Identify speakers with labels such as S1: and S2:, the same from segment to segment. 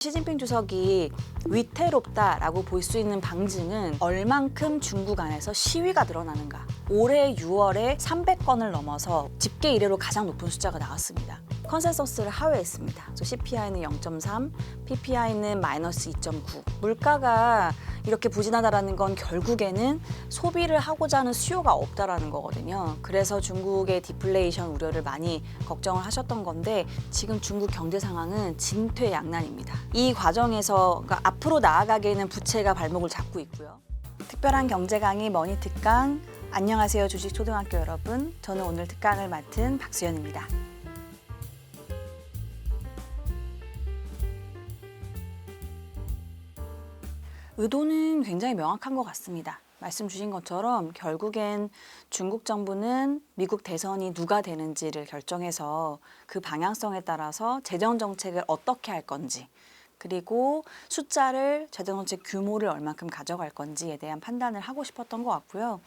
S1: 시진핑 주석이 위태롭다라고 볼 수 있는 방증은 얼만큼 중국 안에서 시위가 늘어나는가. 올해 6월에 300건을 넘어서 집계 이래로 가장 높은 숫자가 나왔습니다. 컨센서스를 하회했습니다. CPI는 0.3, PPI는 마이너스 2.9. 물가가 이렇게 부진하다라는 건 결국에는 소비를 하고자 하는 수요가 없다라는 거거든요. 그래서 중국의 디플레이션 우려를 많이 걱정을 하셨던 건데 지금 중국 경제 상황은 진퇴양난입니다. 이 과정에서 그러니까 앞으로 나아가기에는 부채가 발목을 잡고 있고요. 특별한 경제 강의 머니 특강. 안녕하세요 주식초등학교 여러분. 저는 오늘 특강을 맡은 박수연입니다. 의도는 굉장히 명확한 것 같습니다. 말씀 주신 것처럼 결국엔 중국 정부는 미국 대선이 누가 되는지를 결정해서 그 방향성에 따라서 재정 정책을 어떻게 할 건지 그리고 숫자를 재정 정책 규모를 얼만큼 가져갈 건지에 대한 판단을 하고 싶었던 것 같고요.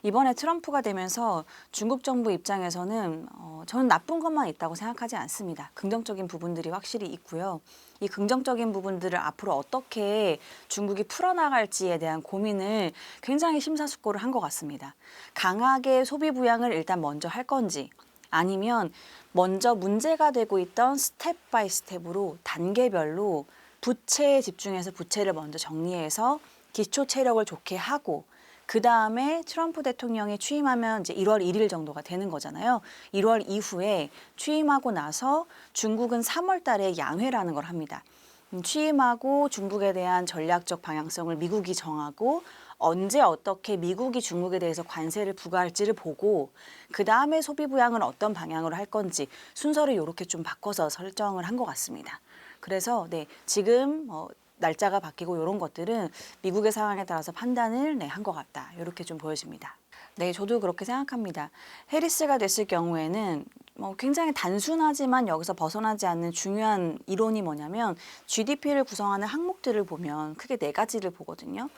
S1: 이번에 트럼프가 되면서 중국 정부 입장에서는 저는 나쁜 것만 있다고 생각하지 않습니다. 긍정적인 부분들이 확실히 있고요. 이 긍정적인 부분들을 앞으로 어떻게 중국이 풀어나갈지에 대한 고민을 굉장히 심사숙고를 한 것 같습니다. 강하게 소비 부양을 일단 먼저 할 건지 아니면 먼저 문제가 되고 있던 스텝 바이 스텝으로 단계별로 부채에 집중해서 부채를 먼저 정리해서 기초 체력을 좋게 하고 그 다음에 트럼프 대통령이 취임하면 이제 1월 1일 정도가 되는 거잖아요. 1월 이후에 취임하고 나서 중국은 3월 달에 양회라는 걸 합니다. 취임하고 중국에 대한 전략적 방향성을 미국이 정하고 언제 어떻게 미국이 중국에 대해서 관세를 부과할지를 보고 그 다음에 소비 부양을 어떤 방향으로 할 건지 순서를 이렇게 좀 바꿔서 설정을 한 것 같습니다. 그래서 지금 날짜가 바뀌고 이런 것들은 미국의 상황에 따라서 판단을 한 것 같다. 이렇게 좀 보여집니다. 네, 저도 그렇게 생각합니다. 해리스가 됐을 경우에는 굉장히 단순하지만 여기서 벗어나지 않는 중요한 이론이 뭐냐면 GDP를 구성하는 항목들을 보면 크게 4가지를 보거든요.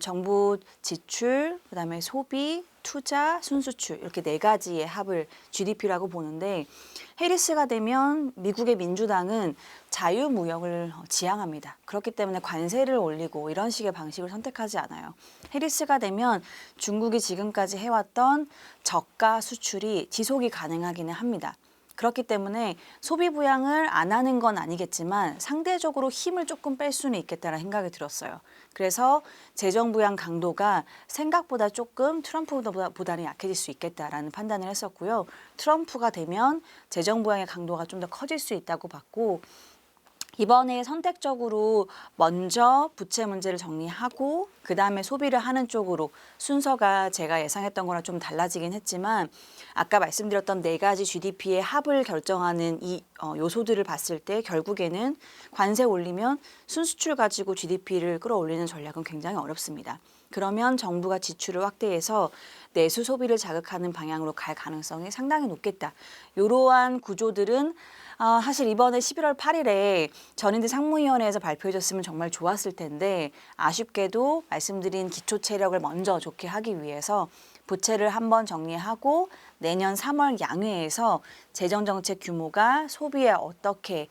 S1: 정부 지출, 그다음에 소비, 투자, 순수출 이렇게 4가지의 합을 GDP라고 보는데 해리스가 되면 미국의 민주당은 자유무역을 지향합니다. 그렇기 때문에 관세를 올리고 이런 식의 방식을 선택하지 않아요. 해리스가 되면 중국이 지금까지 해왔던 저가 수출이 지속이 가능하기는 합니다. 그렇기 때문에 소비 부양을 안 하는 건 아니겠지만 상대적으로 힘을 조금 뺄 수는 있겠다는 생각이 들었어요. 그래서 재정 부양 강도가 생각보다 조금 트럼프보다는 약해질 수 있겠다라는 판단을 했었고요. 트럼프가 되면 재정 부양의 강도가 좀 더 커질 수 있다고 봤고 이번에 선택적으로 먼저 부채 문제를 정리하고 그다음에 소비를 하는 쪽으로 순서가 제가 예상했던 거랑 좀 달라지긴 했지만 아까 말씀드렸던 4가지 GDP의 합을 결정하는 이 요소들을 봤을 때 결국에는 관세 올리면 순수출 가지고 GDP를 끌어올리는 전략은 굉장히 어렵습니다. 그러면 정부가 지출을 확대해서 내수 소비를 자극하는 방향으로 갈 가능성이 상당히 높겠다. 이러한 구조들은 사실 이번에 11월 8일에 전인대 상무위원회에서 발표해줬으면 정말 좋았을 텐데 아쉽게도 말씀드린 기초 체력을 먼저 좋게 하기 위해서 부채를 한번 정리하고 내년 3월 양회에서 재정정책 규모가 소비에 어떻게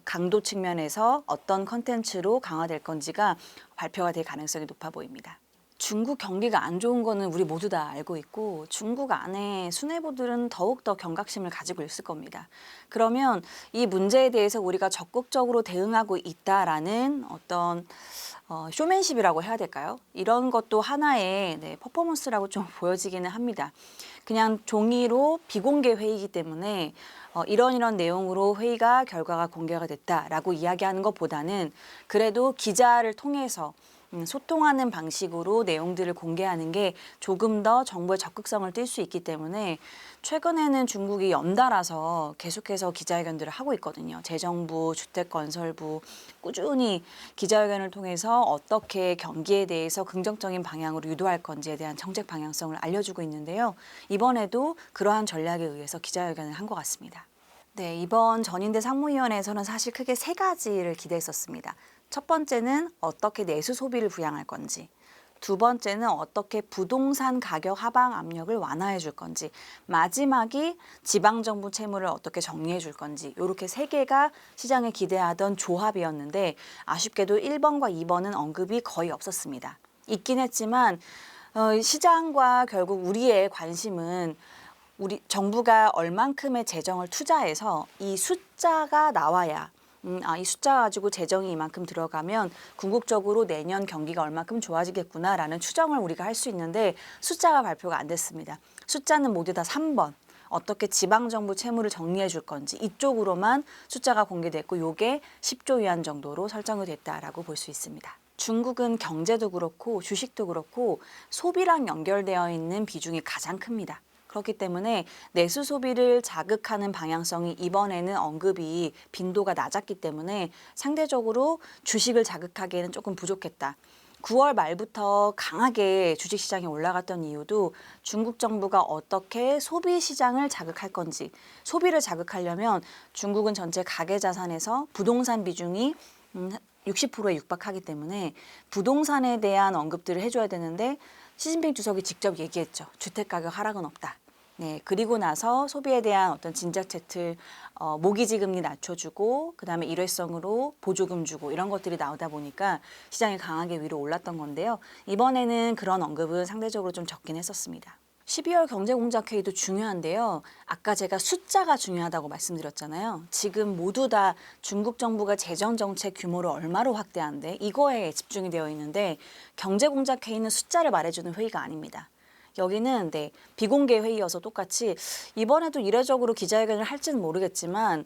S1: 강도 측면에서 어떤 컨텐츠로 강화될 건지가 발표가 될 가능성이 높아 보입니다. 중국 경기가 안 좋은 거는 우리 모두 다 알고 있고 중국 안에 수뇌부들은 더욱더 경각심을 가지고 있을 겁니다. 그러면 이 문제에 대해서 우리가 적극적으로 대응하고 있다라는 어떤 쇼맨십이라고 해야 될까요? 이런 것도 하나의 퍼포먼스라고 좀 보여지기는 합니다. 그냥 종이로 비공개 회의이기 때문에 이런 내용으로 회의가 결과가 공개가 됐다라고 이야기하는 것보다는 그래도 기자를 통해서 소통하는 방식으로 내용들을 공개하는 게 조금 더 정부의 적극성을 띨 수 있기 때문에 최근에는 중국이 연달아서 계속해서 기자회견들을 하고 있거든요. 재정부, 주택건설부 꾸준히 기자회견을 통해서 어떻게 경기에 대해서 긍정적인 방향으로 유도할 건지에 대한 정책 방향성을 알려주고 있는데요. 이번에도 그러한 전략에 의해서 기자회견을 한 것 같습니다. 네, 이번 전인대 상무위원회에서는 사실 크게 3가지를 기대했었습니다. 첫 번째는 어떻게 내수 소비를 부양할 건지, 두 번째는 어떻게 부동산 가격 하방 압력을 완화해 줄 건지, 마지막이 지방정부 채무를 어떻게 정리해 줄 건지, 이렇게 세 개가 시장에 기대하던 조합이었는데 아쉽게도 1번과 2번은 언급이 거의 없었습니다. 있긴 했지만 시장과 결국 우리의 관심은 우리 정부가 얼만큼의 재정을 투자해서 이 숫자가 나와야 이 숫자 가지고 재정이 이만큼 들어가면 궁극적으로 내년 경기가 얼만큼 좋아지겠구나라는 추정을 우리가 할 수 있는데 숫자가 발표가 안 됐습니다. 숫자는 모두 다 3번. 어떻게 지방정부 채무를 정리해 줄 건지 이쪽으로만 숫자가 공개됐고 이게 10조 위안 정도로 설정이 됐다라고 볼 수 있습니다. 중국은 경제도 그렇고 주식도 그렇고 소비랑 연결되어 있는 비중이 가장 큽니다. 그렇기 때문에 내수 소비를 자극하는 방향성이 이번에는 언급이 빈도가 낮았기 때문에 상대적으로 주식을 자극하기에는 조금 부족했다. 9월 말부터 강하게 주식시장이 올라갔던 이유도 중국 정부가 어떻게 소비 시장을 자극할 건지, 소비를 자극하려면 중국은 전체 가계자산에서 부동산 비중이 60%에 육박하기 때문에 부동산에 대한 언급들을 해줘야 되는데 시진핑 주석이 직접 얘기했죠. 주택가격 하락은 없다. 네, 그리고 나서 소비에 대한 어떤 진작채틀, 모기지 금리 낮춰주고 그다음에 일회성으로 보조금 주고 이런 것들이 나오다 보니까 시장이 강하게 위로 올랐던 건데요. 이번에는 그런 언급은 상대적으로 좀 적긴 했었습니다. 12월 경제공작회의도 중요한데요. 아까 제가 숫자가 중요하다고 말씀드렸잖아요. 지금 모두 다 중국 정부가 재정정책 규모를 얼마로 확대하는데 이거에 집중이 되어 있는데 경제공작회의는 숫자를 말해주는 회의가 아닙니다. 여기는 비공개 회의여서 똑같이 이번에도 이례적으로 기자회견을 할지는 모르겠지만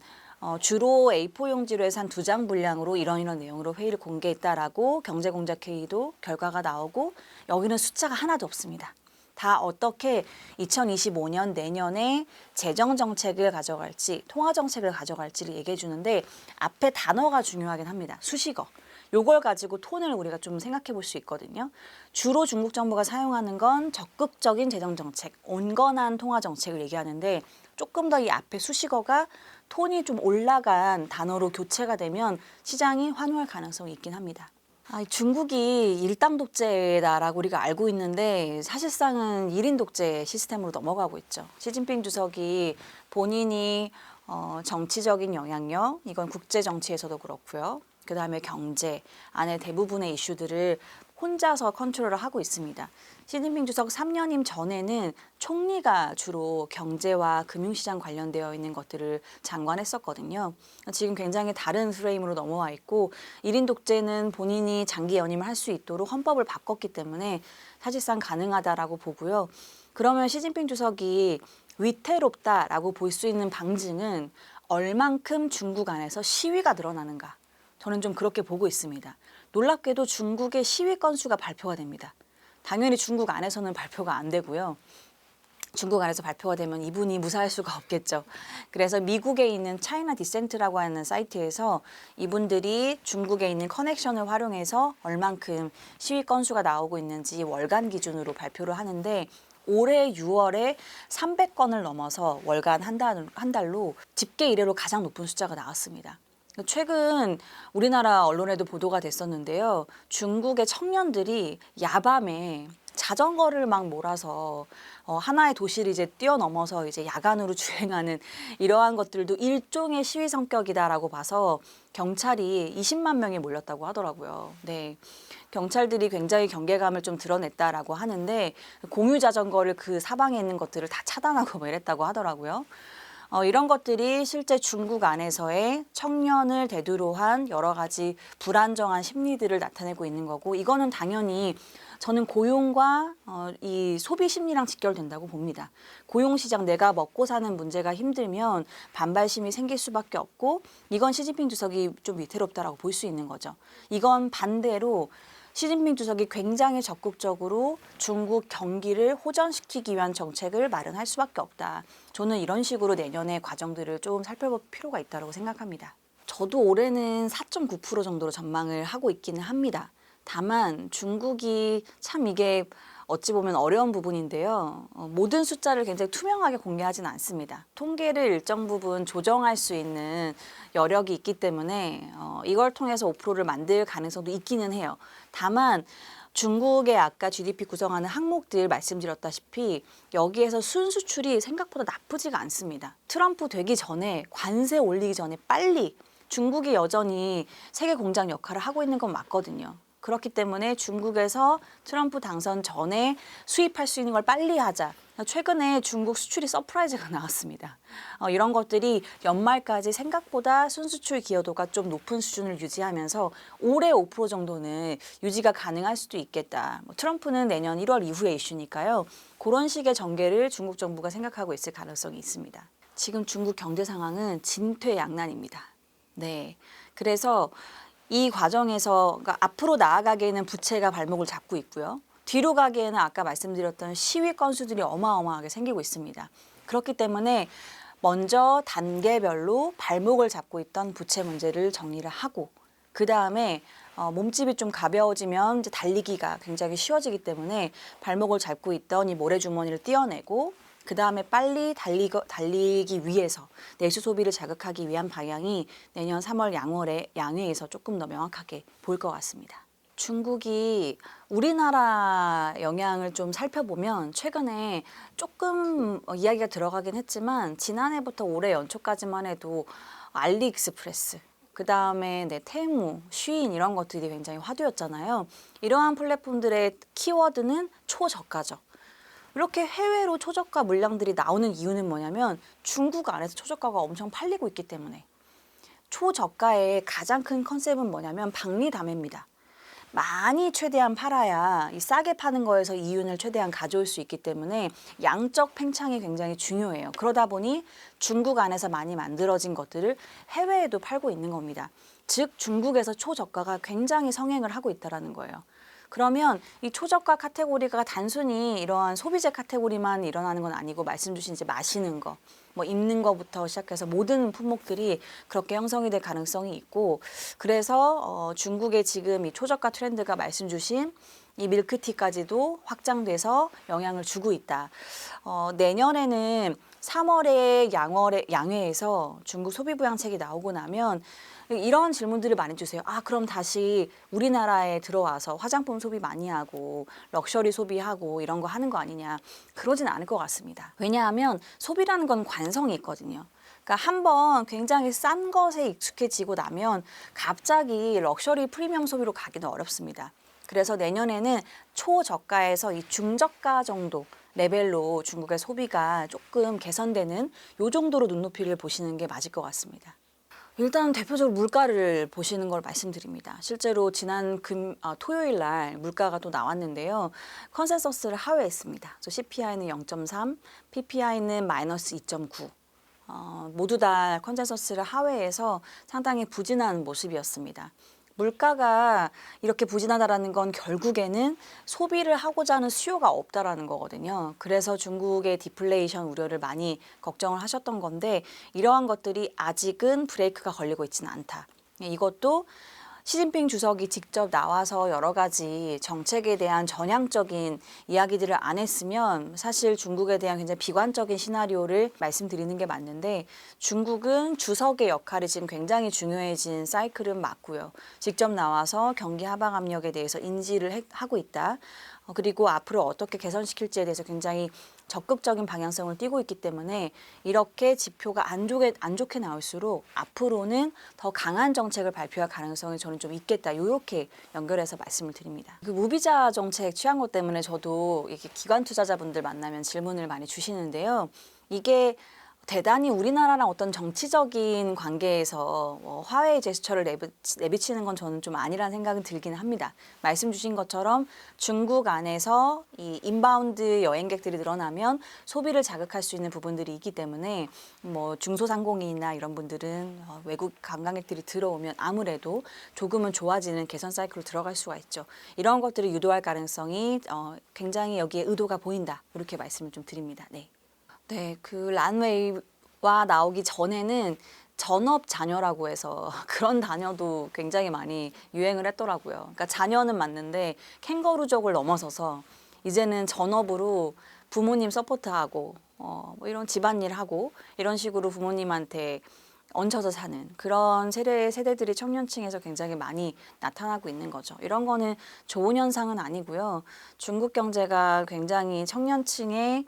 S1: 주로 A4 용지로 해서 한 2장 분량으로 이런 내용으로 회의를 공개했다라고 경제공작회의도 결과가 나오고 여기는 숫자가 하나도 없습니다. 다 어떻게 2025년 내년에 재정정책을 가져갈지 통화정책을 가져갈지를 얘기해 주는데 앞에 단어가 중요하긴 합니다. 수식어. 요걸 가지고 톤을 우리가 좀 생각해 볼 수 있거든요. 주로 중국 정부가 사용하는 건 적극적인 재정정책, 온건한 통화정책을 얘기하는데 조금 더 이 앞에 수식어가 톤이 좀 올라간 단어로 교체가 되면 시장이 환호할 가능성이 있긴 합니다. 중국이 일당 독재다라고 우리가 알고 있는데 사실상은 1인 독재 시스템으로 넘어가고 있죠. 시진핑 주석이 본인이 정치적인 영향력, 이건 국제 정치에서도 그렇고요. 그다음에 경제 안에 대부분의 이슈들을 혼자서 컨트롤을 하고 있습니다. 시진핑 주석 3년임 전에는 총리가 주로 경제와 금융시장 관련되어 있는 것들을 장관했었거든요. 지금 굉장히 다른 프레임으로 넘어와 있고 1인 독재는 본인이 장기 연임을 할 수 있도록 헌법을 바꿨기 때문에 사실상 가능하다라고 보고요. 그러면 시진핑 주석이 위태롭다라고 볼 수 있는 방증은 얼만큼 중국 안에서 시위가 늘어나는가. 저는 좀 그렇게 보고 있습니다. 놀랍게도 중국의 시위 건수가 발표가 됩니다. 당연히 중국 안에서는 발표가 안 되고요. 중국 안에서 발표가 되면 이분이 무사할 수가 없겠죠. 그래서 미국에 있는 차이나 디센트라고 하는 사이트에서 이분들이 중국에 있는 커넥션을 활용해서 얼만큼 시위 건수가 나오고 있는지 월간 기준으로 발표를 하는데 올해 6월에 300건을 넘어서 월간 한 달로 집계 이래로 가장 높은 숫자가 나왔습니다. 최근 우리나라 언론에도 보도가 됐었는데요. 중국의 청년들이 야밤에 자전거를 막 몰아서 하나의 도시를 이제 뛰어넘어서 이제 야간으로 주행하는 이러한 것들도 일종의 시위 성격이다라고 봐서 경찰이 20만 명이 몰렸다고 하더라고요. 네. 경찰들이 굉장히 경계감을 좀 드러냈다라고 하는데 공유 자전거를 그 사방에 있는 것들을 다 차단하고 뭐 이랬다고 하더라고요. 이런 것들이 실제 중국 안에서의 청년을 대두로 한 여러 가지 불안정한 심리들을 나타내고 있는 거고 이거는 당연히 저는 고용과 이 소비 심리랑 직결된다고 봅니다. 고용시장 내가 먹고 사는 문제가 힘들면 반발심이 생길 수밖에 없고 이건 시진핑 주석이 좀 위태롭다라고 볼 수 있는 거죠. 이건 반대로 시진핑 주석이 굉장히 적극적으로 중국 경기를 호전시키기 위한 정책을 마련할 수밖에 없다. 저는 이런 식으로 내년의 과정들을 좀 살펴볼 필요가 있다고 생각합니다. 저도 올해는 4.9% 정도로 전망을 하고 있기는 합니다. 다만 중국이 참 이게 어찌 보면 어려운 부분인데요. 모든 숫자를 굉장히 투명하게 공개하지는 않습니다. 통계를 일정 부분 조정할 수 있는 여력이 있기 때문에 이걸 통해서 5%를 만들 가능성도 있기는 해요. 다만 중국의 아까 GDP 구성하는 항목들 말씀드렸다시피 여기에서 순수출이 생각보다 나쁘지가 않습니다. 트럼프 되기 전에 관세 올리기 전에 빨리 중국이 여전히 세계 공장 역할을 하고 있는 건 맞거든요. 그렇기 때문에 중국에서 트럼프 당선 전에 수입할 수 있는 걸 빨리 하자. 최근에 중국 수출이 서프라이즈가 나왔습니다. 이런 것들이 연말까지 생각보다 순수출 기여도가 좀 높은 수준을 유지하면서 올해 5% 정도는 유지가 가능할 수도 있겠다. 트럼프는 내년 1월 이후의 이슈니까요. 그런 식의 전개를 중국 정부가 생각하고 있을 가능성이 있습니다. 지금 중국 경제 상황은 진퇴양난입니다. 네, 그래서 이 과정에서 그러니까 앞으로 나아가기에는 부채가 발목을 잡고 있고요. 뒤로 가기에는 아까 말씀드렸던 시위 건수들이 어마어마하게 생기고 있습니다. 그렇기 때문에 먼저 단계별로 발목을 잡고 있던 부채 문제를 정리를 하고 그 다음에 몸집이 좀 가벼워지면 이제 달리기가 굉장히 쉬워지기 때문에 발목을 잡고 있던 이 모래주머니를 떼어내고 그 다음에 빨리 달리기 위해서 내수 소비를 자극하기 위한 방향이 내년 3월 양회에서 조금 더 명확하게 보일 것 같습니다. 중국이 우리나라 영향을 좀 살펴보면 최근에 조금 이야기가 들어가긴 했지만 지난해부터 올해 연초까지만 해도 알리익스프레스 그 다음에 테무, 쉬인 이런 것들이 굉장히 화두였잖아요. 이러한 플랫폼들의 키워드는 초저가죠. 이렇게 해외로 초저가 물량들이 나오는 이유는 뭐냐면 중국 안에서 초저가가 엄청 팔리고 있기 때문에. 초저가의 가장 큰 컨셉은 뭐냐면 박리담회입니다. 많이 최대한 팔아야 이 싸게 파는 거에서 이윤을 최대한 가져올 수 있기 때문에 양적 팽창이 굉장히 중요해요. 그러다 보니 중국 안에서 많이 만들어진 것들을 해외에도 팔고 있는 겁니다. 즉 중국에서 초저가가 굉장히 성행을 하고 있다는 거예요. 그러면 이 초저가 카테고리가 단순히 이러한 소비재 카테고리만 일어나는 건 아니고 말씀 주신 이제 마시는 거, 뭐 입는 거부터 시작해서 모든 품목들이 그렇게 형성이 될 가능성이 있고 그래서 중국의 지금 이 초저가 트렌드가 말씀 주신 이 밀크티까지도 확장돼서 영향을 주고 있다. 내년에는 3월에 양회에서 중국 소비 부양책이 나오고 나면 이런 질문들을 많이 주세요. 그럼 다시 우리나라에 들어와서 화장품 소비 많이 하고 럭셔리 소비하고 이런 거 하는 거 아니냐. 그러진 않을 것 같습니다. 왜냐하면 소비라는 건 관성이 있거든요. 그러니까 한번 굉장히 싼 것에 익숙해지고 나면 갑자기 럭셔리 프리미엄 소비로 가기는 어렵습니다. 그래서 내년에는 초저가에서 이 중저가 정도 레벨로 중국의 소비가 조금 개선되는 요 정도로 눈높이를 보시는 게 맞을 것 같습니다. 일단 대표적으로 물가를 보시는 걸 말씀드립니다. 실제로 지난 토요일 날 물가가 또 나왔는데요. 컨센서스를 하회했습니다. CPI는 0.3, PPI는 마이너스 2.9. 모두 다 컨센서스를 하회해서 상당히 부진한 모습이었습니다. 물가가 이렇게 부진하다라는 건 결국에는 소비를 하고자 하는 수요가 없다라는 거거든요. 그래서 중국의 디플레이션 우려를 많이 걱정을 하셨던 건데 이러한 것들이 아직은 브레이크가 걸리고 있지는 않다. 이것도 시진핑 주석이 직접 나와서 여러 가지 정책에 대한 전향적인 이야기들을 안 했으면 사실 중국에 대한 굉장히 비관적인 시나리오를 말씀드리는 게 맞는데 중국은 주석의 역할이 지금 굉장히 중요해진 사이클은 맞고요. 직접 나와서 경기 하방 압력에 대해서 인지를 하고 있다. 그리고 앞으로 어떻게 개선시킬지에 대해서 굉장히 적극적인 방향성을 띠고 있기 때문에 이렇게 지표가 안 좋게 나올수록 앞으로는 더 강한 정책을 발표할 가능성이 저는 좀 있겠다. 이렇게 연결해서 말씀을 드립니다. 그 무비자 정책 취한 것 때문에 저도 이렇게 기관 투자자분들 만나면 질문을 많이 주시는데요. 이게 대단히 우리나라랑 어떤 정치적인 관계에서 화해의 제스처를 내비치는 건 저는 좀 아니라는 생각은 들긴 합니다. 말씀 주신 것처럼 중국 안에서 이 인바운드 여행객들이 늘어나면 소비를 자극할 수 있는 부분들이 있기 때문에 뭐 중소상공인이나 이런 분들은 외국 관광객들이 들어오면 아무래도 조금은 좋아지는 개선 사이클로 들어갈 수가 있죠. 이런 것들을 유도할 가능성이 굉장히 여기에 의도가 보인다. 이렇게 말씀을 좀 드립니다. 네. 네, 그 란웨이와 나오기 전에는 전업 자녀라고 해서 그런 단어도 굉장히 많이 유행을 했더라고요. 그러니까 자녀는 맞는데 캥거루족을 넘어서서 이제는 전업으로 부모님 서포트하고 뭐 이런 집안일 하고 이런 식으로 부모님한테 얹혀서 사는 그런 세대들이 청년층에서 굉장히 많이 나타나고 있는 거죠. 이런 거는 좋은 현상은 아니고요. 중국 경제가 굉장히 청년층의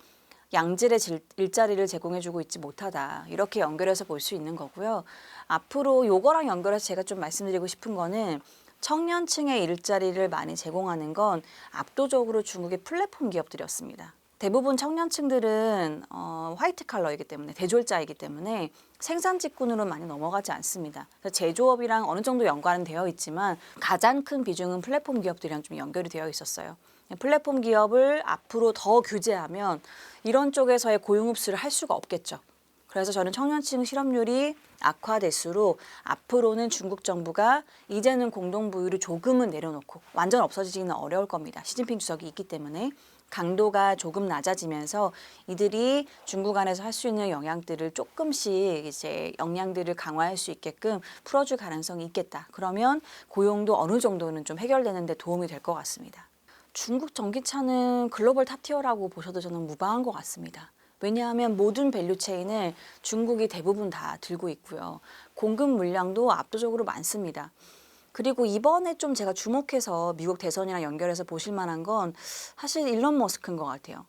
S1: 양질의 일자리를 제공해주고 있지 못하다. 이렇게 연결해서 볼 수 있는 거고요. 앞으로 요거랑 연결해서 제가 좀 말씀드리고 싶은 거는 청년층의 일자리를 많이 제공하는 건 압도적으로 중국의 플랫폼 기업들이었습니다. 대부분 청년층들은 화이트 칼러이기 때문에 대졸자이기 때문에 생산 직군으로 많이 넘어가지 않습니다. 제조업이랑 어느 정도 연관은 되어 있지만 가장 큰 비중은 플랫폼 기업들이랑 좀 연결이 되어 있었어요. 플랫폼 기업을 앞으로 더 규제하면 이런 쪽에서의 고용 흡수를 할 수가 없겠죠. 그래서 저는 청년층 실업률이 악화될수록 앞으로는 중국 정부가 이제는 공동부유를 조금은 내려놓고 완전 없어지기는 어려울 겁니다. 시진핑 주석이 있기 때문에 강도가 조금 낮아지면서 이들이 중국 안에서 할 수 있는 영향들을 조금씩 이제 역량들을 강화할 수 있게끔 풀어줄 가능성이 있겠다. 그러면 고용도 어느 정도는 좀 해결되는 데 도움이 될 것 같습니다. 중국 전기차는 글로벌 탑티어라고 보셔도 저는 무방한 것 같습니다. 왜냐하면 모든 밸류체인을 중국이 대부분 다 들고 있고요. 공급 물량도 압도적으로 많습니다. 그리고 이번에 좀 제가 주목해서 미국 대선이랑 연결해서 보실 만한 건 사실 일론 머스크인 것 같아요.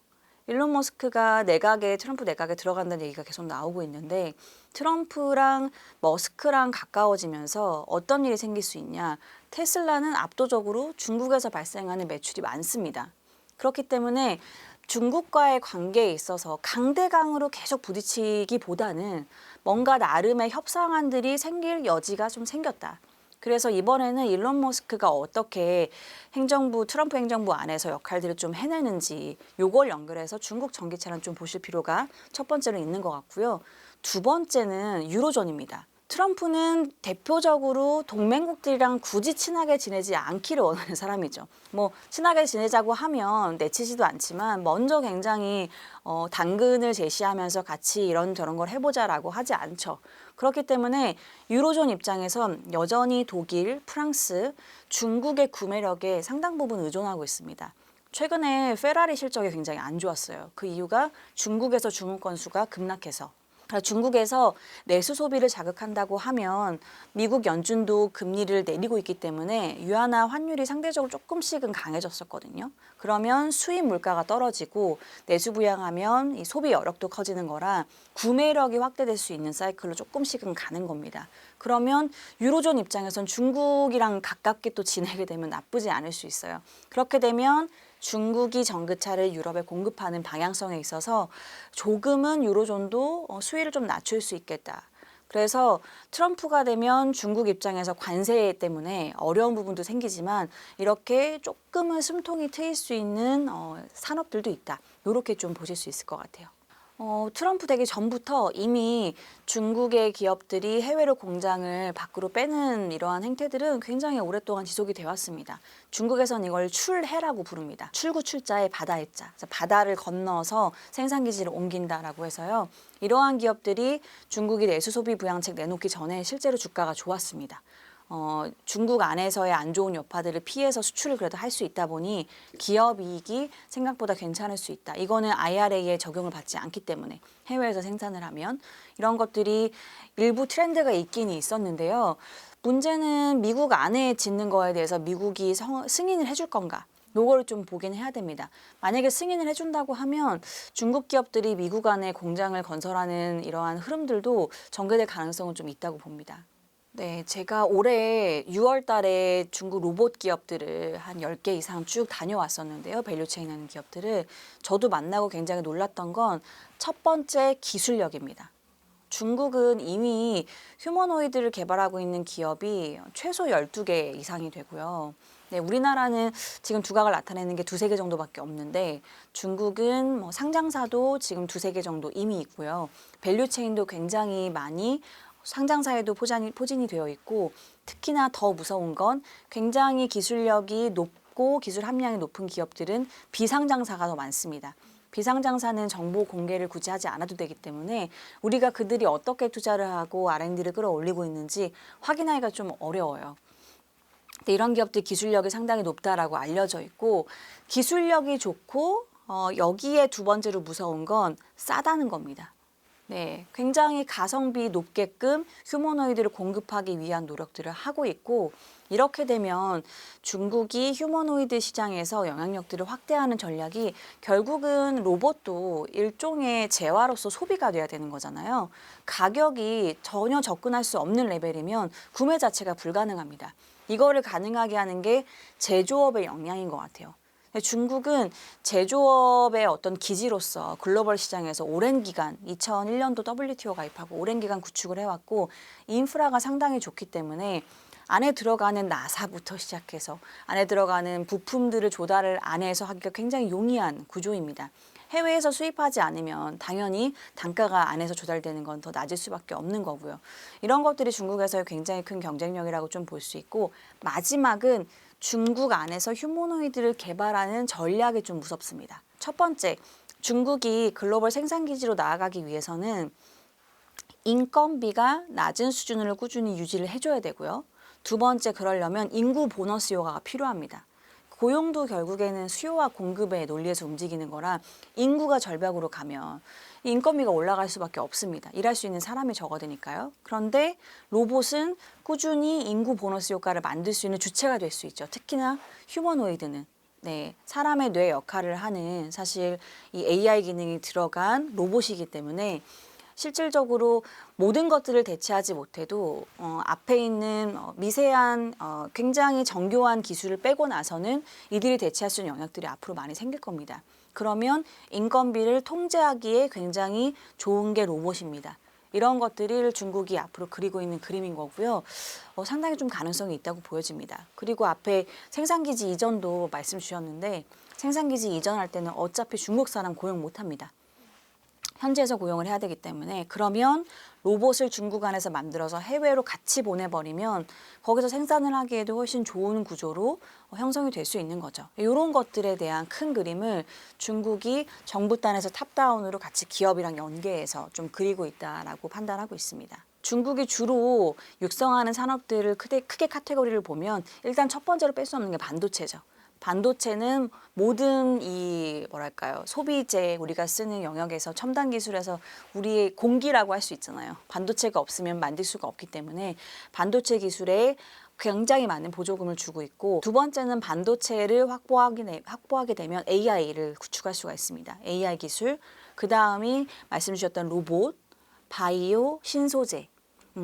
S1: 일론 머스크가 트럼프 내각에 들어간다는 얘기가 계속 나오고 있는데 트럼프랑 머스크랑 가까워지면서 어떤 일이 생길 수 있냐. 테슬라는 압도적으로 중국에서 발생하는 매출이 많습니다. 그렇기 때문에 중국과의 관계에 있어서 강대강으로 계속 부딪히기보다는 뭔가 나름의 협상안들이 생길 여지가 좀 생겼다. 그래서 이번에는 일론 머스크가 어떻게 트럼프 행정부 안에서 역할들을 좀 해내는지 요걸 연결해서 중국 전기차는 좀 보실 필요가 첫 번째로 있는 것 같고요. 두 번째는 유로존입니다. 트럼프는 대표적으로 동맹국들이랑 굳이 친하게 지내지 않기를 원하는 사람이죠. 뭐 친하게 지내자고 하면 내치지도 않지만 먼저 굉장히 당근을 제시하면서 같이 이런저런 걸 해보자라고 하지 않죠. 그렇기 때문에 유로존 입장에선 여전히 독일, 프랑스, 중국의 구매력에 상당 부분 의존하고 있습니다. 최근에 페라리 실적이 굉장히 안 좋았어요. 그 이유가 중국에서 주문 건수가 급락해서. 중국에서 내수 소비를 자극한다고 하면 미국 연준도 금리를 내리고 있기 때문에 유안화 환율이 상대적으로 조금씩은 강해졌었거든요. 그러면 수입 물가가 떨어지고 내수 부양하면 이 소비 여력도 커지는 거라 구매력이 확대될 수 있는 사이클로 조금씩은 가는 겁니다. 그러면 유로존 입장에선 중국이랑 가깝게 또 지내게 되면 나쁘지 않을 수 있어요. 그렇게 되면 중국이 전기차를 유럽에 공급하는 방향성에 있어서 조금은 유로존도 수위를 좀 낮출 수 있겠다. 그래서 트럼프가 되면 중국 입장에서 관세 때문에 어려운 부분도 생기지만 이렇게 조금은 숨통이 트일 수 있는 산업들도 있다. 이렇게 좀 보실 수 있을 것 같아요. 트럼프 되기 전부터 이미 중국의 기업들이 해외로 공장을 밖으로 빼는 이러한 행태들은 굉장히 오랫동안 지속이 되어 왔습니다. 중국에서는 이걸 출해라고 부릅니다. 출구 출자에 바다의 자. 바다를 건너서 생산기지를 옮긴다라고 해서요. 이러한 기업들이 중국이 내수 소비 부양책 내놓기 전에 실제로 주가가 좋았습니다. 중국 안에서의 안 좋은 여파들을 피해서 수출을 그래도 할 수 있다 보니 기업 이익이 생각보다 괜찮을 수 있다. 이거는 IRA에 적용을 받지 않기 때문에 해외에서 생산을 하면 이런 것들이 일부 트렌드가 있긴 있었는데요. 문제는 미국 안에 짓는 거에 대해서 미국이 승인을 해줄 건가? 요거를 좀 보긴 해야 됩니다. 만약에 승인을 해준다고 하면 중국 기업들이 미국 안에 공장을 건설하는 이러한 흐름들도 전개될 가능성은 좀 있다고 봅니다. 네, 제가 올해 6월 달에 중국 로봇 기업들을 한 10개 이상 쭉 다녀왔었는데요. 밸류체인 하는 기업들을. 저도 만나고 굉장히 놀랐던 건 첫 번째 기술력입니다. 중국은 이미 휴머노이드를 개발하고 있는 기업이 최소 12개 이상이 되고요. 네, 우리나라는 지금 두각을 나타내는 게 두세 개 정도밖에 없는데 중국은 뭐 상장사도 지금 두세 개 정도 이미 있고요. 밸류체인도 굉장히 많이 상장사에도 포진이 되어 있고 특히나 더 무서운 건 굉장히 기술력이 높고 기술 함량이 높은 기업들은 비상장사가 더 많습니다. 비상장사는 정보 공개를 굳이 하지 않아도 되기 때문에 우리가 그들이 어떻게 투자를 하고 R&D를 끌어올리고 있는지 확인하기가 좀 어려워요. 근데 이런 기업들 기술력이 상당히 높다라고 알려져 있고 기술력이 좋고 여기에 두 번째로 무서운 건 싸다는 겁니다. 네, 굉장히 가성비 높게끔 휴머노이드를 공급하기 위한 노력들을 하고 있고 이렇게 되면 중국이 휴머노이드 시장에서 영향력들을 확대하는 전략이 결국은 로봇도 일종의 재화로서 소비가 돼야 되는 거잖아요. 가격이 전혀 접근할 수 없는 레벨이면 구매 자체가 불가능합니다. 이거를 가능하게 하는 게 제조업의 역량인 것 같아요. 중국은 제조업의 어떤 기지로서 글로벌 시장에서 오랜 기간 2001년도 WTO 가입하고 오랜 기간 구축을 해왔고 인프라가 상당히 좋기 때문에 안에 들어가는 나사부터 시작해서 안에 들어가는 부품들을 조달을 안에서 하기가 굉장히 용이한 구조입니다. 해외에서 수입하지 않으면 당연히 단가가 안에서 조달되는 건 더 낮을 수밖에 없는 거고요. 이런 것들이 중국에서의 굉장히 큰 경쟁력이라고 좀 볼 수 있고 마지막은 중국 안에서 휴머노이드를 개발하는 전략이 좀 무섭습니다. 첫 번째, 중국이 글로벌 생산기지로 나아가기 위해서는 인건비가 낮은 수준을 꾸준히 유지를 해줘야 되고요. 두 번째, 그러려면 인구 보너스 효과가 필요합니다. 고용도 결국에는 수요와 공급의 논리에서 움직이는 거라 인구가 절벽으로 가면 인건비가 올라갈 수밖에 없습니다. 일할 수 있는 사람이 적어지니까요. 그런데 로봇은 꾸준히 인구 보너스 효과를 만들 수 있는 주체가 될 수 있죠. 특히나 휴머노이드는 네, 사람의 뇌 역할을 하는 사실 이 AI 기능이 들어간 로봇이기 때문에 실질적으로 모든 것들을 대체하지 못해도 앞에 있는 미세한 굉장히 정교한 기술을 빼고 나서는 이들이 대체할 수 있는 영역들이 앞으로 많이 생길 겁니다. 그러면 인건비를 통제하기에 굉장히 좋은 게 로봇입니다. 이런 것들을 중국이 앞으로 그리고 있는 그림인 거고요. 상당히 좀 가능성이 있다고 보여집니다. 그리고 앞에 생산기지 이전도 말씀 주셨는데 생산기지 이전할 때는 어차피 중국 사람 고용 못합니다. 현지에서 고용을 해야 되기 때문에 그러면 로봇을 중국 안에서 만들어서 해외로 같이 보내버리면 거기서 생산을 하기에도 훨씬 좋은 구조로 형성이 될 수 있는 거죠. 이런 것들에 대한 큰 그림을 중국이 정부 단에서 탑다운으로 같이 기업이랑 연계해서 좀 그리고 있다라고 판단하고 있습니다. 중국이 주로 육성하는 산업들을 크게 카테고리를 보면 일단 첫 번째로 뺄 수 없는 게 반도체죠. 반도체는 모든 이 소비재 우리가 쓰는 영역에서 첨단 기술에서 우리의 공기라고 할 수 있잖아요. 반도체가 없으면 만들 수가 없기 때문에 반도체 기술에 굉장히 많은 보조금을 주고 있고 두 번째는 반도체를 확보하게 되면 AI를 구축할 수가 있습니다. AI 기술, 그 다음이 말씀 주셨던 로봇, 바이오, 신소재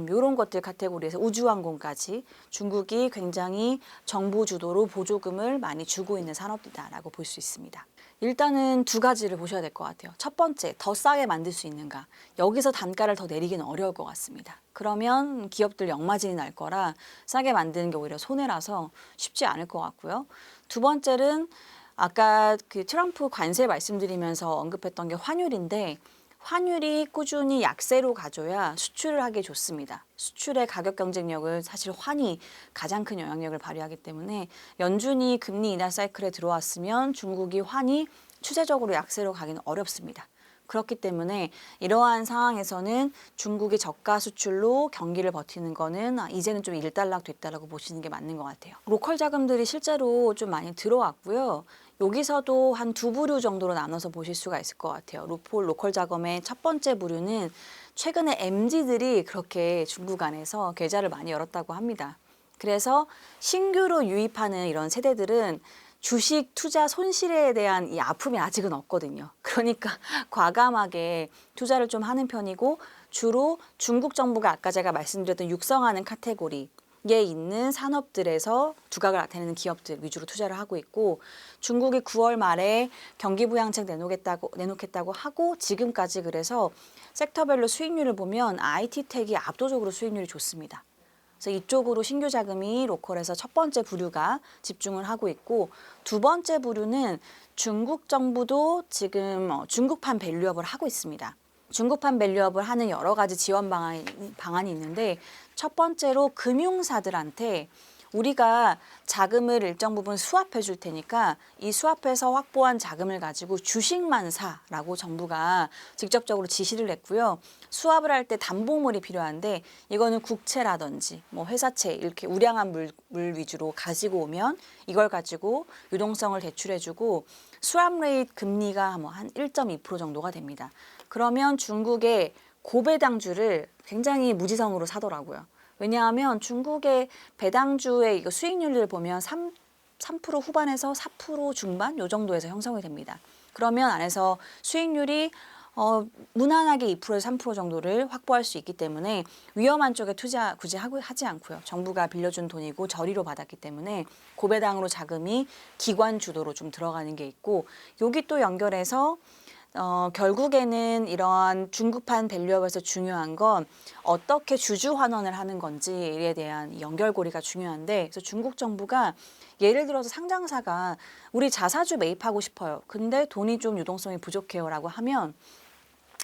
S1: 이런 것들 카테고리에서 우주항공까지 중국이 굉장히 정부 주도로 보조금을 많이 주고 있는 산업이다라고 볼 수 있습니다. 일단은 두 가지를 보셔야 될 것 같아요. 첫 번째, 더 싸게 만들 수 있는가. 여기서 단가를 더 내리기는 어려울 것 같습니다. 그러면 기업들 역마진이 날 거라 싸게 만드는 게 오히려 손해라서 쉽지 않을 것 같고요. 두 번째는 아까 그 트럼프 관세 말씀드리면서 언급했던 게 환율인데 환율이 꾸준히 약세로 가줘야 수출을 하기 좋습니다. 수출의 가격 경쟁력을 사실 환이 가장 큰 영향력을 발휘하기 때문에 연준이 금리 인하 사이클에 들어왔으면 중국이 환이 추세적으로 약세로 가기는 어렵습니다. 그렇기 때문에 이러한 상황에서는 중국의 저가 수출로 경기를 버티는 거는 이제는 좀 일단락 됐다라고 보시는 게 맞는 것 같아요. 로컬 자금들이 실제로 좀 많이 들어왔고요. 여기서도 한 두 부류 정도로 나눠서 보실 수가 있을 것 같아요. 로컬 자금의 첫 번째 부류는 최근에 MZ들이 그렇게 중국 안에서 계좌를 많이 열었다고 합니다. 그래서 신규로 유입하는 이런 세대들은 주식 투자 손실에 대한 이 아픔이 아직은 없거든요. 그러니까 과감하게 투자를 좀 하는 편이고 주로 중국 정부가 아까 제가 말씀드렸던 육성하는 카테고리에 있는 산업들에서 두각을 나타내는 기업들 위주로 투자를 하고 있고 중국이 9월 말에 경기 부양책 내놓겠다고 하고 지금까지 그래서 섹터별로 수익률을 보면 IT-텍이 압도적으로 수익률이 좋습니다. 그래서 이쪽으로 신규 자금이 로컬에서 첫 번째 부류가 집중을 하고 있고 두 번째 부류는 중국 정부도 지금 중국판 밸류업을 하고 있습니다. 중국판 밸류업을 하는 여러 가지 지원 방안이 있는데 첫 번째로 금융사들한테 우리가 자금을 일정 부분 수합해 줄 테니까 이 수합해서 확보한 자금을 가지고 주식만 사라고 정부가 직접적으로 지시를 했고요. 수합을 할 때 담보물이 필요한데 이거는 국채라든지 뭐 회사채 이렇게 우량한 물 위주로 가지고 오면 이걸 가지고 유동성을 대출해 주고 수합 레이트 금리가 뭐 한 1.2% 정도가 됩니다. 그러면 중국의 고배당주를 굉장히 무지성으로 사더라고요. 왜냐하면 중국의 배당주의 이거 수익률을 보면 3% 후반에서 4% 중반 요 정도에서 형성이 됩니다. 그러면 안에서 수익률이 무난하게 2%에서 3% 정도를 확보할 수 있기 때문에 위험한 쪽에 투자 굳이 하지 않고요. 정부가 빌려준 돈이고 저리로 받았기 때문에 고배당으로 자금이 기관 주도로 좀 들어가는 게 있고 여기 또 연결해서 결국에는 이러한 중국판 밸류업에서 중요한 건 어떻게 주주 환원을 하는 건지에 대한 연결고리가 중요한데 그래서 중국 정부가 예를 들어서 상장사가 우리 자사주 매입하고 싶어요. 근데 돈이 좀 유동성이 부족해요라고 하면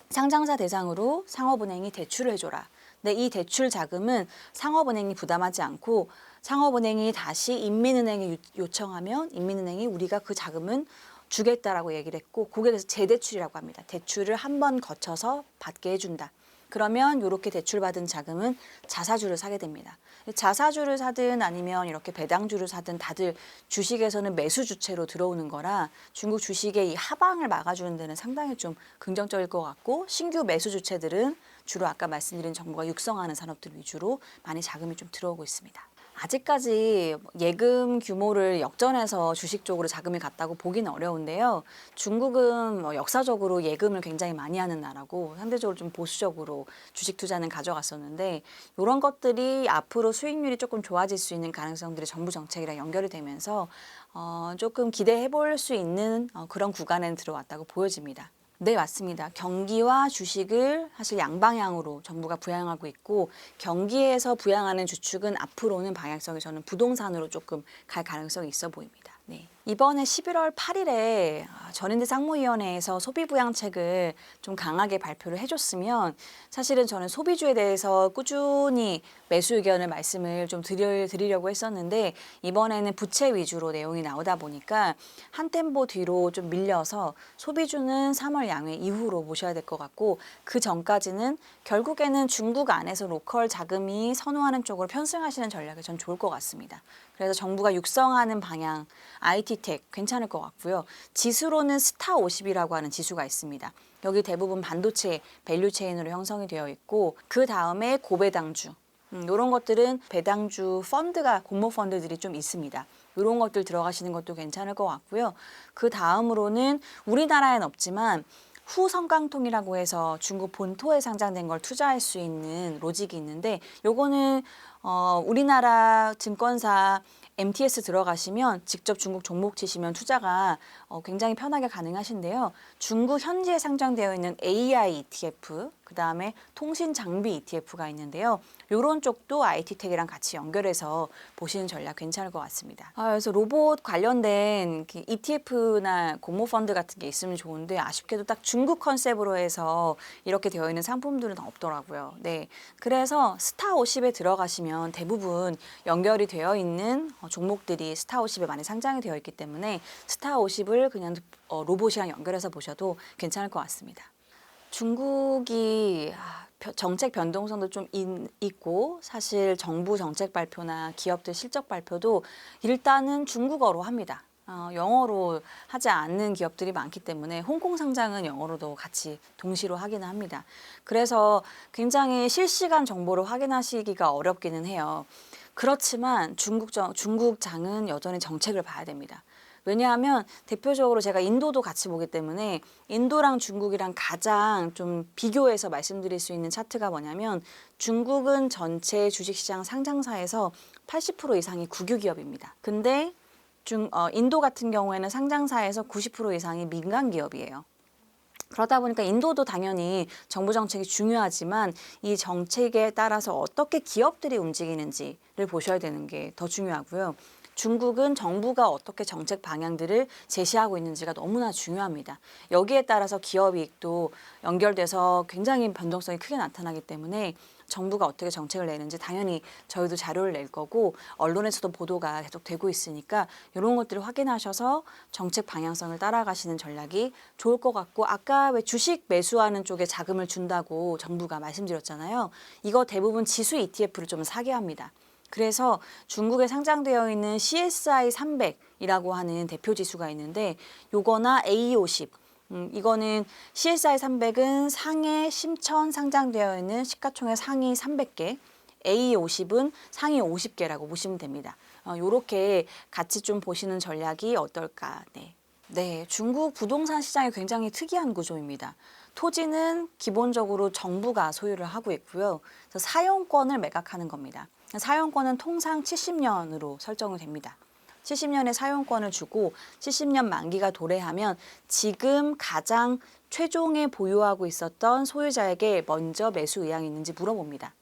S1: 상장사 대상으로 상업은행이 대출을 해줘라. 근데 이 대출 자금은 상업은행이 부담하지 않고 상업은행이 다시 인민은행에 요청하면 인민은행이 우리가 그 자금은 주겠다라고 얘기를 했고 그게 그래서 재대출이라고 합니다. 대출을 한 번 거쳐서 받게 해준다. 그러면 이렇게 대출받은 자금은 자사주를 사게 됩니다. 자사주를 사든 아니면 이렇게 배당주를 사든 다들 주식에서는 매수 주체로 들어오는 거라 중국 주식의 이 하방을 막아주는 데는 상당히 좀 긍정적일 것 같고 신규 매수 주체들은 주로 아까 말씀드린 정부가 육성하는 산업들 위주로 많이 자금이 좀 들어오고 있습니다. 아직까지 예금 규모를 역전해서 주식 쪽으로 자금이 갔다고 보기는 어려운데요. 중국은 역사적으로 예금을 굉장히 많이 하는 나라고 상대적으로 좀 보수적으로 주식 투자는 가져갔었는데 이런 것들이 앞으로 수익률이 조금 좋아질 수 있는 가능성들이 정부 정책이랑 연결이 되면서 조금 기대해 볼 수 있는 그런 구간에 들어왔다고 보여집니다. 네, 맞습니다. 경기와 주식을 사실 양방향으로 정부가 부양하고 있고 경기에서 부양하는 주축은 앞으로는 방향성이 저는 부동산으로 조금 갈 가능성이 있어 보입니다. 네. 이번에 11월 8일에 전인대 상무위원회에서 소비부양책을 좀 강하게 발표를 해줬으면 사실은 저는 소비주에 대해서 꾸준히 매수 의견을 말씀을 좀 드리려고 했었는데 이번에는 부채 위주로 내용이 나오다 보니까 한 템포 뒤로 좀 밀려서 소비주는 3월 양회 이후로 보셔야 될 것 같고 그 전까지는 결국에는 중국 안에서 로컬 자금이 선호하는 쪽으로 편승하시는 전략이 전 좋을 것 같습니다. 그래서 정부가 육성하는 방향 IT텍 괜찮을 것 같고요. 지수로는 스타 50이라고 하는 지수가 있습니다. 여기 대부분 반도체 밸류체인으로 형성이 되어 있고 그 다음에 고배당주 이런 것들은 배당주 펀드가 공모 펀드들이 좀 있습니다. 이런 것들 들어가시는 것도 괜찮을 것 같고요. 그 다음으로는 우리나라엔 없지만 후성강통이라고 해서 중국 본토에 상장된 걸 투자할 수 있는 로직이 있는데 요거는 우리나라 증권사 MTS 들어가시면 직접 중국 종목 치시면 투자가 굉장히 편하게 가능하신데요. 중국 현지에 상장되어 있는 AI ETF, 그다음에 통신 장비 ETF가 있는데요. 이런 쪽도 IT텍이랑 같이 연결해서 보시는 전략 괜찮을 것 같습니다. 그래서 로봇 관련된 ETF나 공모펀드 같은 게 있으면 좋은데 아쉽게도 딱 중국 컨셉으로 해서 이렇게 되어 있는 상품들은 없더라고요. 네, 그래서 스타 50에 들어가시면 대부분 연결이 되어 있는 종목들이 스타 50에 많이 상장이 되어 있기 때문에 스타 50을 그냥 로봇이랑 연결해서 보셔도 괜찮을 것 같습니다. 중국이 정책 변동성도 좀 있고 사실 정부 정책 발표나 기업들 실적 발표도 일단은 중국어로 합니다. 영어로 하지 않는 기업들이 많기 때문에 홍콩 상장은 영어로도 같이 동시로 하기는 합니다. 그래서 굉장히 실시간 정보를 확인하시기가 어렵기는 해요. 그렇지만 중국장은 여전히 정책을 봐야 됩니다. 왜냐하면 대표적으로 제가 인도도 같이 보기 때문에 인도랑 중국이랑 가장 좀 비교해서 말씀드릴 수 있는 차트가 뭐냐면 중국은 전체 주식시장 상장사에서 80% 이상이 국유 기업입니다. 근데 인도 같은 경우에는 상장사에서 90% 이상이 민간 기업이에요. 그러다 보니까 인도도 당연히 정부 정책이 중요하지만 이 정책에 따라서 어떻게 기업들이 움직이는지를 보셔야 되는 게 더 중요하고요. 중국은 정부가 어떻게 정책 방향들을 제시하고 있는지가 너무나 중요합니다. 여기에 따라서 기업 이익도 연결돼서 굉장히 변동성이 크게 나타나기 때문에 정부가 어떻게 정책을 내는지 당연히 저희도 자료를 낼 거고 언론에서도 보도가 계속 되고 있으니까 이런 것들을 확인하셔서 정책 방향성을 따라가시는 전략이 좋을 것 같고 아까 왜 주식 매수하는 쪽에 자금을 준다고 정부가 말씀드렸잖아요. 이거 대부분 지수 ETF를 좀 사게 합니다. 그래서 중국에 상장되어 있는 CSI 300이라고 하는 대표 지수가 있는데 요거나 A50 이거는 CSI 300은 상해 심천 상장되어 있는 시가총액 상위 300개, A50은 상위 50개라고 보시면 됩니다. 요렇게 같이 좀 보시는 전략이 어떨까. 네, 중국 부동산 시장이 굉장히 특이한 구조입니다. 토지는 기본적으로 정부가 소유를 하고 있고요. 그래서 사용권을 매각하는 겁니다. 사용권은 통상 70년으로 설정이 됩니다. 70년의 사용권을 주고 70년 만기가 도래하면 지금 가장 최종에 보유하고 있었던 소유자에게 먼저 매수 의향이 있는지 물어봅니다.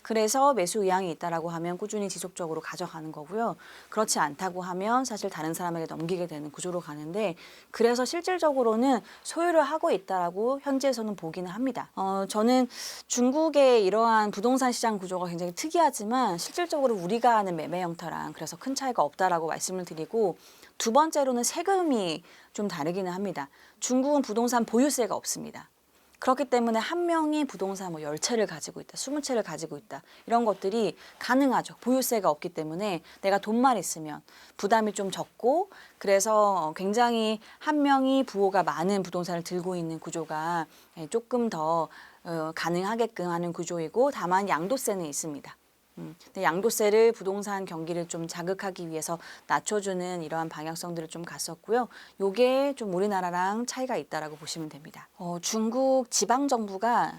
S1: 그래서 매수 의향이 있다라고 하면 꾸준히 지속적으로 가져가는 거고요. 그렇지 않다고 하면 사실 다른 사람에게 넘기게 되는 구조로 가는데 그래서 실질적으로는 소유를 하고 있다라고 현지에서는 보기는 합니다. 저는 중국의 이러한 부동산 시장 구조가 굉장히 특이하지만 실질적으로 우리가 아는 매매 형태랑 그래서 큰 차이가 없다라고 말씀을 드리고 두 번째로는 세금이 좀 다르기는 합니다. 중국은 부동산 보유세가 없습니다. 그렇기 때문에 한 명이 부동산 10채를 가지고 있다, 20채를 가지고 있다 이런 것들이 가능하죠. 보유세가 없기 때문에 내가 돈만 있으면 부담이 좀 적고 그래서 굉장히 한 명이 부호가 많은 부동산을 들고 있는 구조가 조금 더 가능하게끔 하는 구조이고 다만 양도세는 있습니다. 근데 양도세를 부동산 경기를 좀 자극하기 위해서 낮춰주는 이러한 방향성들을 좀 갔었고요. 요게 좀 우리나라랑 차이가 있다라고 보시면 됩니다. 중국 지방 정부가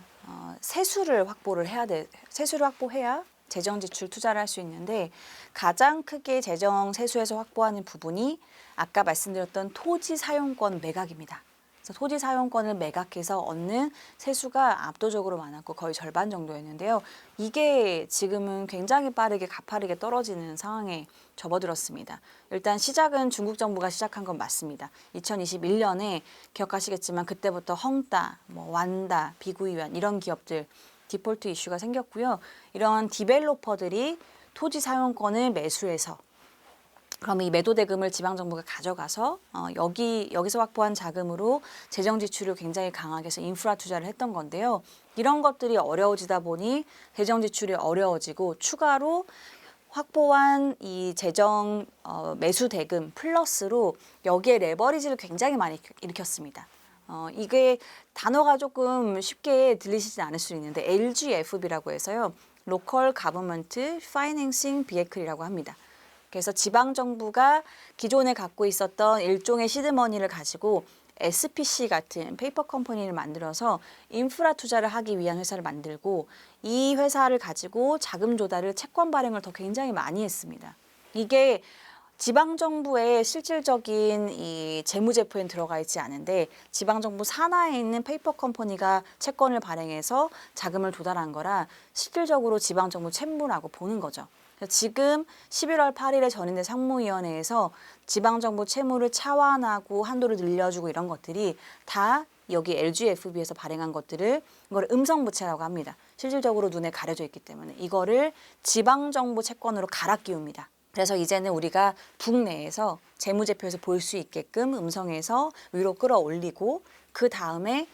S1: 세수를 확보해야 재정 지출 투자를 할 수 있는데 가장 크게 재정 세수에서 확보하는 부분이 아까 말씀드렸던 토지 사용권 매각입니다. 그래서 토지 사용권을 매각해서 얻는 세수가 압도적으로 많았고 거의 절반 정도였는데요. 이게 지금은 굉장히 빠르게 가파르게 떨어지는 상황에 접어들었습니다. 일단 시작은 중국 정부가 시작한 건 맞습니다. 2021년에 기억하시겠지만 그때부터 헝따, 완다, 비구이완 이런 기업들 디폴트 이슈가 생겼고요. 이런 디벨로퍼들이 토지 사용권을 매수해서 그럼 이 매도 대금을 지방정부가 가져가서 여기서 확보한 자금으로 재정 지출을 굉장히 강하게 해서 인프라 투자를 했던 건데요. 이런 것들이 어려워지다 보니 재정 지출이 어려워지고 추가로 확보한 이 재정 매수 대금 플러스로 여기에 레버리지를 굉장히 많이 일으켰습니다. 이게 단어가 조금 쉽게 들리시지 않을 수 있는데 LGFB라고 해서요. Local Government Financing Vehicle이라고 합니다. 그래서 지방정부가 기존에 갖고 있었던 일종의 시드머니를 가지고 SPC 같은 페이퍼 컴퍼니를 만들어서 인프라 투자를 하기 위한 회사를 만들고 이 회사를 가지고 자금 조달을 채권 발행을 더 굉장히 많이 했습니다. 이게 지방정부의 실질적인 이 재무제표엔 들어가 있지 않은데 지방정부 산하에 있는 페이퍼 컴퍼니가 채권을 발행해서 자금을 조달한 거라 실질적으로 지방정부 채무라고 보는 거죠. 지금 11월 8일에 전인대 상무위원회에서 지방정부 채무를 차환하고 한도를 늘려주고 이런 것들이 다 여기 LGFB에서 발행한 것들을 이걸 음성부채라고 합니다. 실질적으로 눈에 가려져 있기 때문에 이거를 지방정부 채권으로 갈아 끼웁니다. 그래서 이제는 우리가 북내에서 재무제표에서 볼 수 있게끔 음성에서 위로 끌어올리고 그 다음에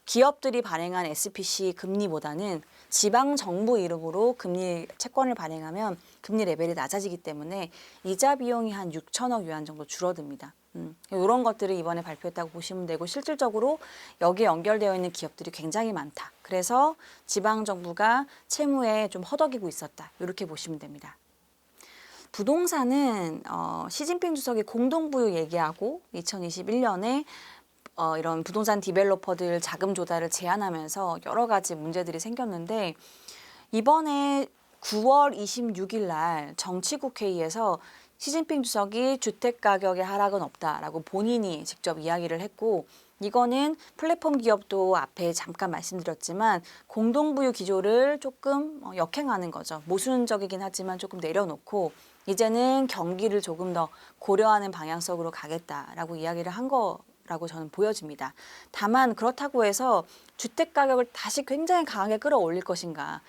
S1: 기업들이 발행한 SPC 금리보다는 지방정부 이름으로 금리 채권을 발행하면 금리 레벨이 낮아지기 때문에 이자 비용이 한 6천억 위안 정도 줄어듭니다. 이런 것들을 이번에 발표했다고 보시면 되고 실질적으로 여기에 연결되어 있는 기업들이 굉장히 많다. 그래서 지방정부가 채무에 좀 허덕이고 있었다. 이렇게 보시면 됩니다. 부동산은 시진핑 주석이 공동부유 얘기하고 2021년에 이런 부동산 디벨로퍼들 자금 조달을 제한하면서 여러 가지 문제들이 생겼는데 이번에 9월 26일 날 정치국회의에서 시진핑 주석이 주택 가격의 하락은 없다라고 본인이 직접 이야기를 했고 이거는 플랫폼 기업도 앞에 잠깐 말씀드렸지만 공동부유 기조를 조금 역행하는 거죠. 모순적이긴 하지만 조금 내려놓고 이제는 경기를 조금 더 고려하는 방향성으로 가겠다라고 이야기를 한 거라고 저는 보여집니다. 다만 그렇다고 해서 주택 가격을 다시 굉장히 강하게 끌어올릴 것인가?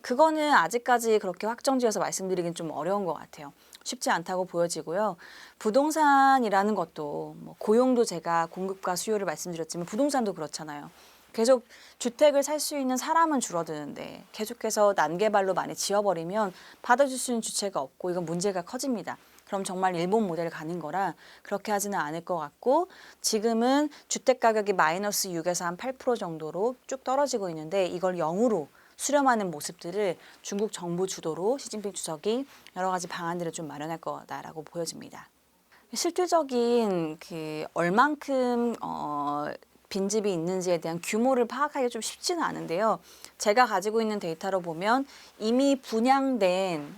S1: 그거는 아직까지 그렇게 확정지어서 말씀드리긴 좀 어려운 것 같아요. 쉽지 않다고 보여지고요. 부동산이라는 것도 뭐 고용도 제가 공급과 수요를 말씀드렸지만 부동산도 그렇잖아요. 계속 주택을 살 수 있는 사람은 줄어드는데 계속해서 난개발로 많이 지어버리면 받아줄 수 있는 주체가 없고 이건 문제가 커집니다. 그럼 정말 일본 모델 가는 거라 그렇게 하지는 않을 것 같고 지금은 주택 가격이 마이너스 6에서 한 8% 정도로 쭉 떨어지고 있는데 이걸 0으로 수렴하는 모습들을 중국 정부 주도로 시진핑 주석이 여러 가지 방안들을 좀 마련할 거다라고 보여집니다. 실질적인 얼만큼 빈집이 있는지에 대한 규모를 파악하기 좀 쉽지는 않은데요. 제가 가지고 있는 데이터로 보면 이미 분양된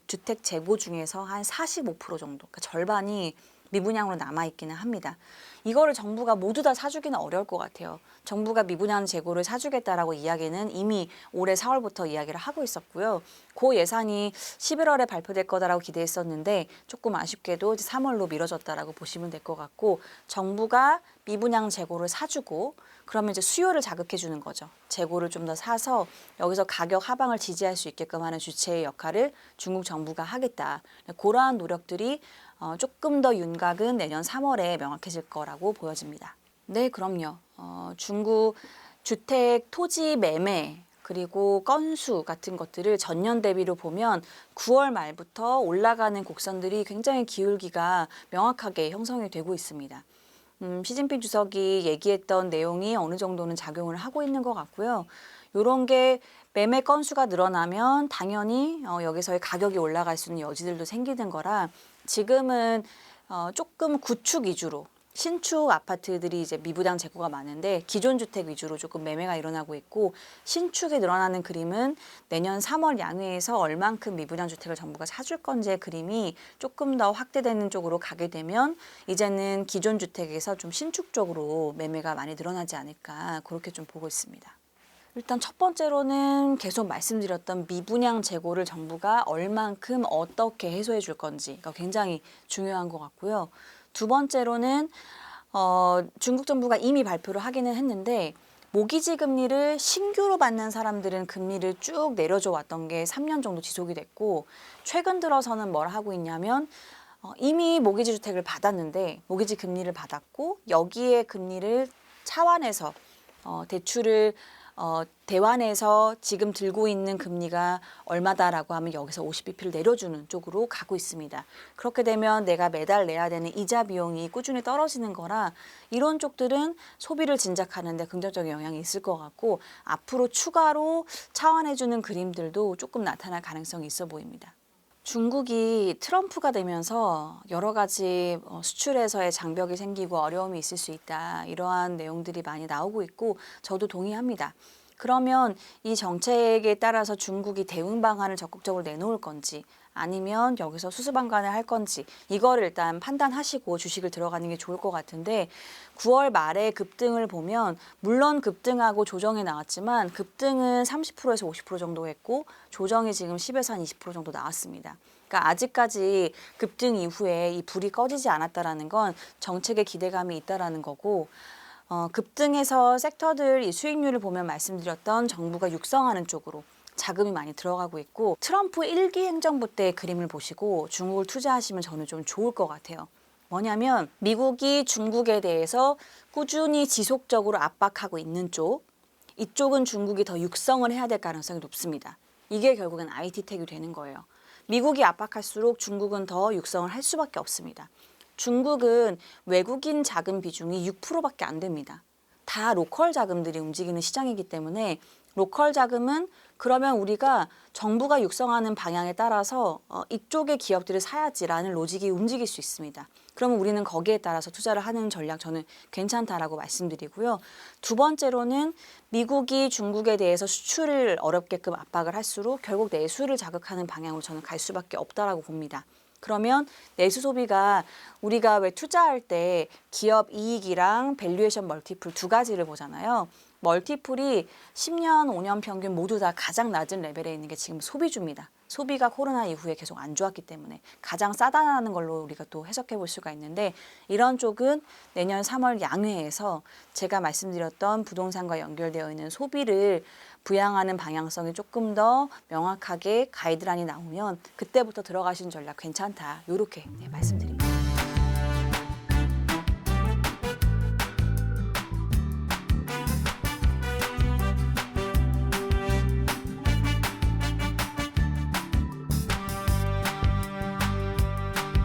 S1: 주택 재고 중에서 한 45% 정도, 그러니까 절반이 미분양으로 남아있기는 합니다. 이거를 정부가 모두 다 사주기는 어려울 것 같아요. 정부가 미분양 재고를 사주겠다라고 이야기는 이미 올해 4월부터 이야기를 하고 있었고요. 그 예산이 11월에 발표될 거다라고 기대했었는데 조금 아쉽게도 이제 3월로 미뤄졌다라고 보시면 될 것 같고 정부가 미분양 재고를 사주고 그러면 이제 수요를 자극해 주는 거죠. 재고를 좀 더 사서 여기서 가격 하방을 지지할 수 있게끔 하는 주체의 역할을 중국 정부가 하겠다. 그러한 노력들이 조금 더 윤곽은 내년 3월에 명확해질 거라고 보여집니다. 네, 그럼요. 중국 주택 토지 매매 그리고 건수 같은 것들을 전년 대비로 보면 9월 말부터 올라가는 곡선들이 굉장히 기울기가 명확하게 형성이 되고 있습니다. 시진핑 주석이 얘기했던 내용이 어느 정도는 작용을 하고 있는 것 같고요. 이런 게 매매 건수가 늘어나면 당연히 여기서의 가격이 올라갈 수 있는 여지들도 생기는 거라 지금은 조금 구축 위주로 신축 아파트들이 이제 미분양 재고가 많은데 기존 주택 위주로 조금 매매가 일어나고 있고 신축에 늘어나는 그림은 내년 3월 양회에서 얼만큼 미분양 주택을 정부가 사줄 건지의 그림이 조금 더 확대되는 쪽으로 가게 되면 이제는 기존 주택에서 좀 신축 쪽으로 매매가 많이 늘어나지 않을까 그렇게 좀 보고 있습니다. 일단 첫 번째로는 계속 말씀드렸던 미분양 재고를 정부가 얼만큼 어떻게 해소해 줄 건지가 굉장히 중요한 것 같고요. 두 번째로는 중국 정부가 이미 발표를 하기는 했는데 모기지 금리를 신규로 받는 사람들은 금리를 쭉 내려줘 왔던 게 3년 정도 지속이 됐고 최근 들어서는 뭘 하고 있냐면 이미 모기지 주택을 받았는데 모기지 금리를 받았고 여기에 금리를 차환해서 대출을 대환해서 지금 들고 있는 금리가 얼마다라고 하면 여기서 50bp를 내려주는 쪽으로 가고 있습니다. 그렇게 되면 내가 매달 내야 되는 이자 비용이 꾸준히 떨어지는 거라 이런 쪽들은 소비를 진작하는 데 긍정적인 영향이 있을 것 같고 앞으로 추가로 차환해주는 그림들도 조금 나타날 가능성이 있어 보입니다. 중국이 트럼프가 되면서 여러 가지 수출에서의 장벽이 생기고 어려움이 있을 수 있다. 이러한 내용들이 많이 나오고 있고 저도 동의합니다. 그러면 이 정책에 따라서 중국이 대응 방안을 적극적으로 내놓을 건지 아니면 여기서 수수방관을 할 건지 이거를 일단 판단하시고 주식을 들어가는 게 좋을 것 같은데 9월 말에 급등을 보면 물론 급등하고 조정이 나왔지만 급등은 30%에서 50% 정도 했고 조정이 지금 10에서 한 20% 정도 나왔습니다. 그러니까 아직까지 급등 이후에 이 불이 꺼지지 않았다라는 건 정책에 기대감이 있다라는 거고 급등해서 섹터들 이 수익률을 보면 말씀드렸던 정부가 육성하는 쪽으로 자금이 많이 들어가고 있고 트럼프 1기 행정부 때의 그림을 보시고 중국을 투자하시면 저는 좀 좋을 것 같아요. 뭐냐면 미국이 중국에 대해서 꾸준히 지속적으로 압박하고 있는 쪽, 이쪽은 중국이 더 육성을 해야 될 가능성이 높습니다. 이게 결국엔 IT택이 되는 거예요. 미국이 압박할수록 중국은 더 육성을 할 수밖에 없습니다. 중국은 외국인 자금 비중이 6%밖에 안 됩니다. 다 로컬 자금들이 움직이는 시장이기 때문에 로컬 자금은 그러면 우리가 정부가 육성하는 방향에 따라서 이쪽의 기업들을 사야지라는 로직이 움직일 수 있습니다. 그러면 우리는 거기에 따라서 투자를 하는 전략 저는 괜찮다라고 말씀드리고요. 두 번째로는 미국이 중국에 대해서 수출을 어렵게끔 압박을 할수록 결국 내수를 자극하는 방향으로 저는 갈 수밖에 없다라고 봅니다. 그러면 내수 소비가 우리가 왜 투자할 때 기업 이익이랑 밸류에이션 멀티플 두 가지를 보잖아요. 멀티플이 10년, 5년 평균 모두 다 가장 낮은 레벨에 있는 게 지금 소비주입니다. 소비가 코로나 이후에 계속 안 좋았기 때문에 가장 싸다라는 걸로 우리가 또 해석해 볼 수가 있는데 이런 쪽은 내년 3월 양회에서 제가 말씀드렸던 부동산과 연결되어 있는 소비를 부양하는 방향성이 조금 더 명확하게 가이드라인이 나오면 그때부터 들어가신 전략 괜찮다. 이렇게 말씀드립니다.